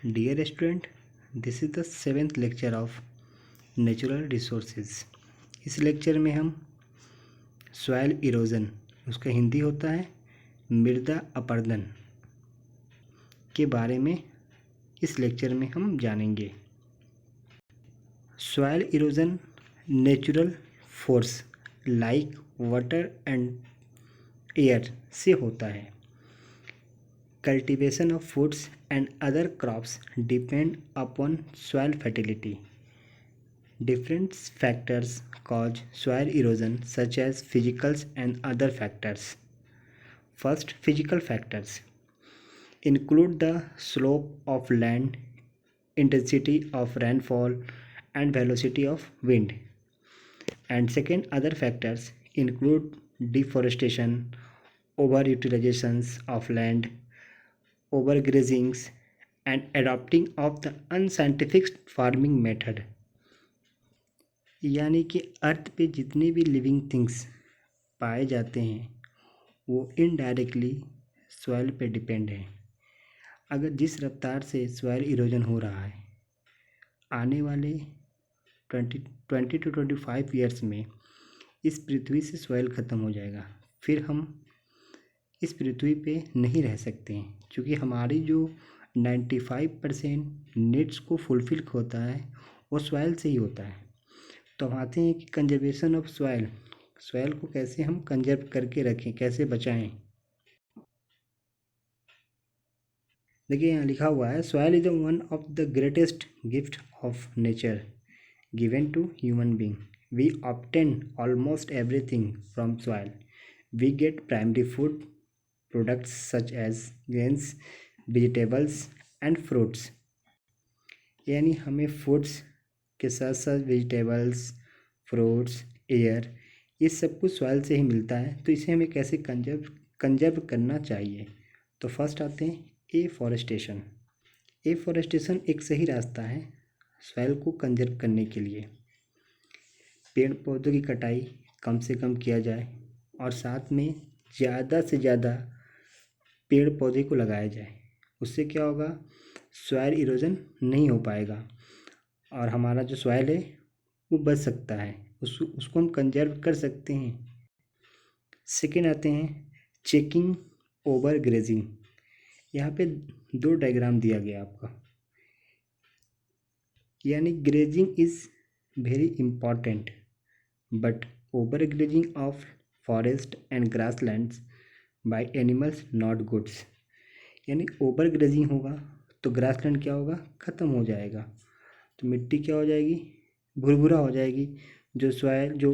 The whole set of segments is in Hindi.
Dear student, this is the 7th lecture of natural resources. इस लेक्चर में हम सॉइल इरोजन, उसका हिंदी होता है मृदा अपरदन, के बारे में इस लेक्चर में हम जानेंगे। Soil erosion natural force like water and air से होता है। Cultivation of foods and other crops depend upon soil fertility. Different factors cause soil erosion such as physical and other factors. First, physical factors include the slope of land, intensity of rainfall and velocity of wind. And second, other factors include deforestation, overutilizations of land, overgrazings and adopting of the unscientific farming method। यानी कि अर्थ पे जितने भी लिविंग थिंग्स पाए जाते हैं वो इनडायरेक्टली सॉइल पे डिपेंड है। अगर जिस रफ्तार से सॉइल इरोजन हो रहा है, आने वाले 20 to 25 ईयर्स में इस पृथ्वी से सॉइल ख़त्म हो जाएगा। फिर हम इस पृथ्वी पे नहीं रह सकते हैं, क्योंकि हमारी जो 95% नीड्स को फुलफ़िल होता है वो सॉइल से ही होता है। तो हम आते हैं कि कंजर्वेशन ऑफ सॉइल को कैसे हम कंजर्व करके रखें, कैसे बचाएं। देखिए यहाँ लिखा हुआ है, soil is one of the greatest gift of nature given to human being. We obtain almost everything from soil. We get primary food products such as grains, vegetables and fruits। यानी हमें फूड्स के साथ साथ वेजिटेबल्स, फ्रूट्स, एयर, ये सब कुछ सॉइल से ही मिलता है। तो इसे हमें कैसे कंजर्व करना चाहिए। तो फर्स्ट आते हैं एफॉरेस्टेशन। एफॉरेस्टेशन एक सही रास्ता है सॉइल को कंजर्व करने के लिए। पेड़ पौधों की कटाई कम से कम किया जाए और साथ में ज़्यादा से ज़्यादा पेड़ पौधे को लगाया जाए। उससे क्या होगा, सॉइल इरोजन नहीं हो पाएगा और हमारा जो सॉइल है वो बच सकता है, उसको हम कंजर्व कर सकते हैं। सेकेंड आते हैं चेकिंग ओवर ग्रेजिंग। यहाँ पे 2 डायग्राम दिया गया आपका। यानी grazing is very important but over grazing of forest and grasslands by animals not goods. यानी ओवर ग्रेजिंग होगा तो ग्रासलैंड क्या होगा, ख़त्म हो जाएगा। तो मिट्टी क्या हो जाएगी, भुरभुरा हो जाएगी, जो सॉइल जो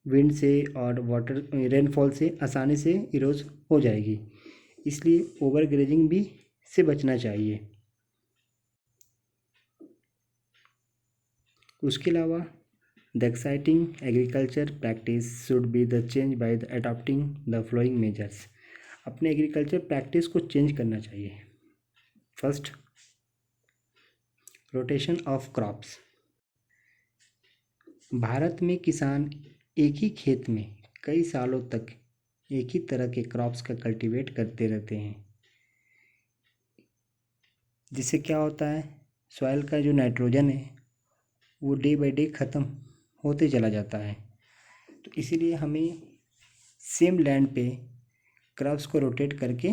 विंड से और वाटर रेनफॉल से आसानी से इरोज हो जाएगी। इसलिए ओवर ग्रेजिंग भी से बचना चाहिए। उसके अलावा the exciting agriculture practice should be the change by the adopting the flowing measures. अपने एग्रीकल्चर प्रैक्टिस को चेंज करना चाहिए। First, rotation of crops. Bharat में किसान एक ही खेत में कई सालों तक एक ही तरह के क्रॉप्स का कल्टीवेट करते रहते हैं, जिससे क्या होता है, सॉइल का जो नाइट्रोजन है वो डे बाय डे ख़त्म होते चला जाता है। तो इसीलिए हमें सेम लैंड पे क्रॉप्स को रोटेट करके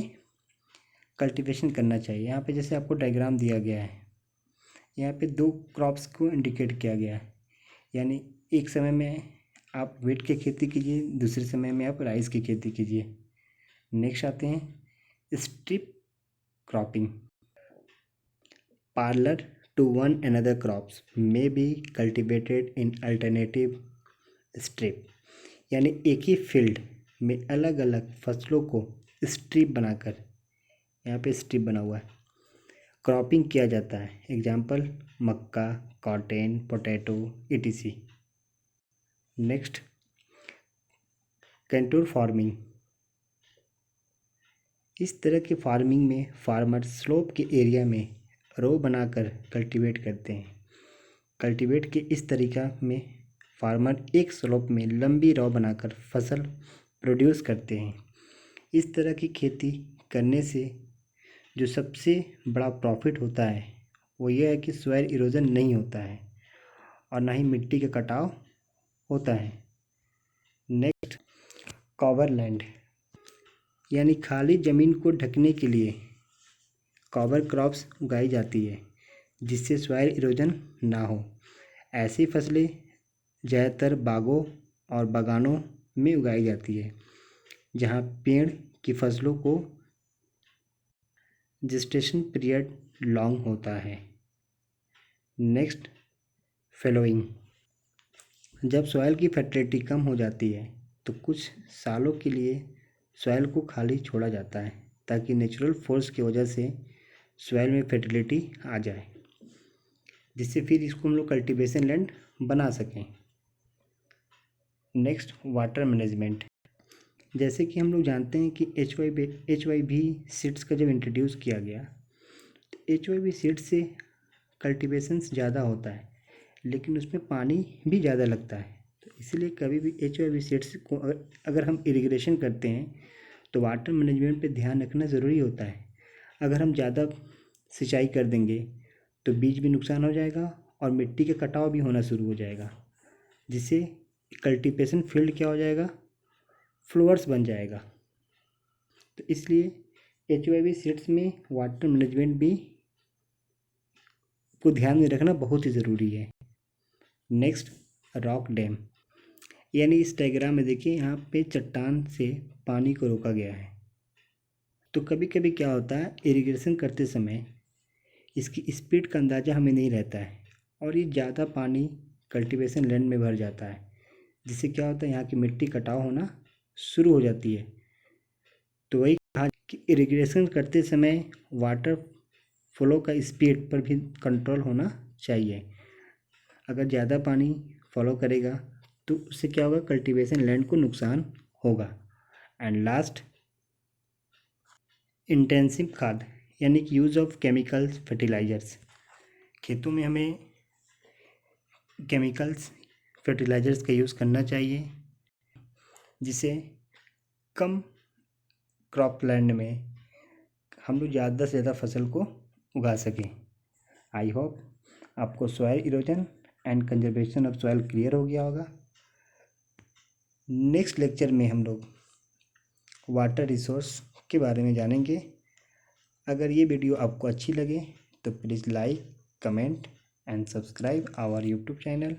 कल्टीवेशन करना चाहिए। यहाँ पे जैसे आपको डायग्राम दिया गया है, यहाँ पे 2 क्रॉप्स को इंडिकेट किया गया है। यानी एक समय में आप व्हीट की खेती कीजिए, दूसरे समय में आप राइस की खेती कीजिए। नेक्स्ट आते हैं strip cropping. Parallel to one another crops may be cultivated in alternative strip. यानी एक ही फील्ड में अलग अलग फसलों को स्ट्रिप बनाकर, यहाँ पे स्ट्रिप बना हुआ है, क्रॉपिंग किया जाता है। एग्जाम्पल मक्का, cotton, potato etc। Next contour farming. इस तरह के फार्मिंग में फार्मर स्लोप के एरिया में रो बनाकर कल्टीवेट करते हैं। कल्टीवेट के इस तरीका में फार्मर एक स्लोप में लंबी रो बनाकर फसल प्रोड्यूस करते हैं। इस तरह की खेती करने से जो सबसे बड़ा प्रॉफिट होता है वो ये है कि सॉइल इरोजन नहीं होता है और ना ही मिट्टी का कटाव होता है। नेक्स्ट, कवर लैंड, यानी खाली ज़मीन को ढकने के लिए कवर क्रॉप्स उगाई जाती है जिससे सॉइल इरोजन ना हो। ऐसी फसलें ज़्यादातर बागों और बागानों में उगाई जाती है जहाँ पेड़ की फसलों को जेस्टेशन पीरियड लॉन्ग होता है। नेक्स्ट, फेलोइंग, जब सॉइल की फर्टिलिटी कम हो जाती है तो कुछ सालों के लिए सॉइल को खाली छोड़ा जाता है ताकि नेचुरल फोर्स की वजह से सॉइल में फर्टिलिटी आ जाए, जिससे फिर इसको हम लोग कल्टीवेशन लैंड बना सकें। नेक्स्ट, वाटर मैनेजमेंट, जैसे कि हम लोग जानते हैं कि HYV सीड्स का जब इंट्रोड्यूस किया गया तो HYV सीड्स से कल्टीवेशंस ज़्यादा होता है लेकिन उसमें पानी भी ज़्यादा लगता है। तो इसलिए कभी भी HYV सीड्स को अगर हम इरिगेशन करते हैं तो वाटर मैनेजमेंट पे ध्यान रखना ज़रूरी होता है। अगर हम ज़्यादा सिंचाई कर देंगे तो बीज भी नुकसान हो जाएगा और मिट्टी का कटाव भी होना शुरू हो जाएगा, जिससे कल्टीवेशन फील्ड क्या हो जाएगा, फ्लोअर्स बन जाएगा। तो इसलिए HYV सीड्स में वाटर मैनेजमेंट भी को ध्यान में रखना बहुत ही ज़रूरी है। नेक्स्ट, रॉक डैम, यानी इस डायग्राम में देखिए यहाँ पे चट्टान से पानी को रोका गया है। तो कभी कभी क्या होता है, इरिगेशन करते समय इसकी स्पीड का अंदाज़ा हमें नहीं रहता है और ये ज़्यादा पानी कल्टीवेशन लैंड में भर जाता है, जिससे क्या होता है, यहाँ की मिट्टी कटाव होना शुरू हो जाती है। तो वही कहा कि इरिगेशन करते समय वाटर फ्लो का स्पीड पर भी कंट्रोल होना चाहिए। अगर ज़्यादा पानी फॉलो करेगा तो उससे क्या होगा, कल्टीवेशन लैंड को नुकसान होगा। एंड लास्ट, इंटेंसिव खाद, यानी कि यूज़ ऑफ केमिकल्स फर्टिलाइजर्स, खेतों में हमें केमिकल्स फर्टिलाइजर्स का यूज़ करना चाहिए जिससे कम क्रॉप लैंड में हम लोग ज़्यादा से ज़्यादा फसल को उगा सकें। आई होप आपको soil erosion and conservation of soil clear हो गया होगा। नेक्स्ट लेक्चर में हम लोग वाटर रिसोर्स के बारे में जानेंगे। अगर ये वीडियो आपको अच्छी लगे तो please like, comment and subscribe our YouTube channel.